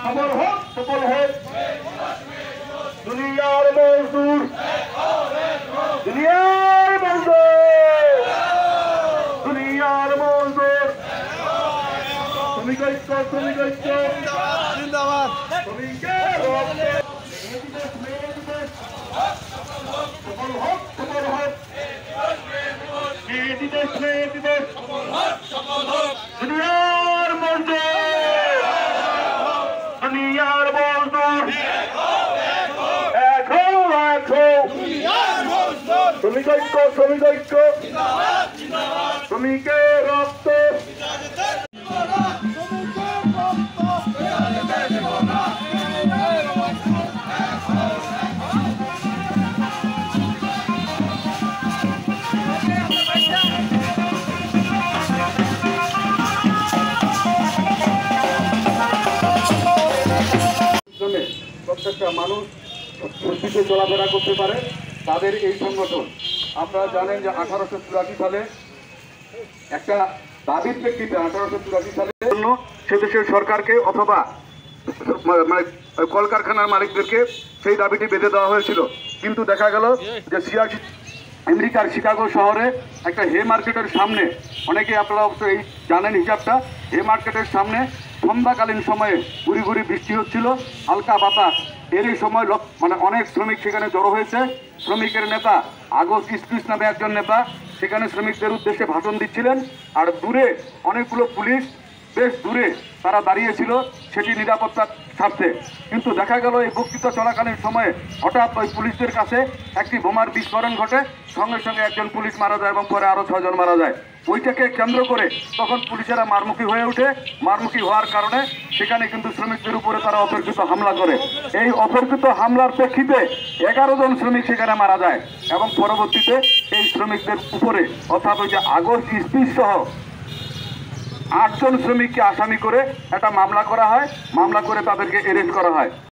अमर हो सफल हो दुनियार मजदूर दुनियार मजदूर दुनियार मजदूर श्रमिक जिंदाबाद सफल हो दुनियार मजदूर শ্রমিক ঐক্য শ্রমিকের রক্ত প্রত্যেকটা মানুষ সুস্থিতে চলাফেরা করতে পারে তাদের এই সংগঠন। আপনারা জানেন যে 1884 সালে একটা দাবির প্রেক্ষিতে 1884 সালের জন্য সে দেশের সরকারকে অথবা মানে কলকারখানার মালিকদেরকে সেই দাবিটি বেঁধে দেওয়া হয়েছিল। কিন্তু দেখা গেল যে আমেরিকার শিকাগো শহরে একটা হে মার্কেটের সামনে, অনেকেই আপনারা অবশ্যই জানেন হিসাবটা, হে মার্কেটের সামনে সন্ধ্যাকালীন সময়ে গুড়ি গুড়ি বৃষ্টি হচ্ছিল, হালকা বাতাস। এরই সময় মানে অনেক শ্রমিক সেখানে জড়ো হয়েছে। শ্রমিকের নেতা আগস্ট স্পিচ নামে একজন নেতা সেখানে শ্রমিকদের উদ্দেশ্যে ভাষণ দিচ্ছিলেন, আর দূরে অনেকগুলো পুলিশ বেশ দূরে তারা দাঁড়িয়েছিল সেটি নিরাপত্তার স্বার্থে। কিন্তু দেখা গেল এই বক্তৃতা চলাকালীন সময়ে হঠাৎ ওই পুলিশদের কাছে একটি বোমার বিস্ফোরণ ঘটে, সঙ্গে সঙ্গে একজন পুলিশ মারা যায় এবং পরে আরও 6 জন মারা যায়। ওইটাকে কেন্দ্র করে তখন পুলিশেরা মারমুখী হয়ে ওঠে। মারমুখী হওয়ার কারণে সেখানে কিন্তু শ্রমিকদের উপরে তারা অতর্কিত হামলা করে। এই অতর্কিত হামলার প্রেক্ষিতে 11 জন শ্রমিক সেখানে মারা যায় এবং পরবর্তীতে এই শ্রমিকদের উপরে অর্থাৎ ওই যে আগস্ট স্পিচ সহ 8 জন শ্রমিককে আসামি করে একটা মামলা করা হয়। মামলা করে তাদেরকে অ্যারেস্ট করা হয়।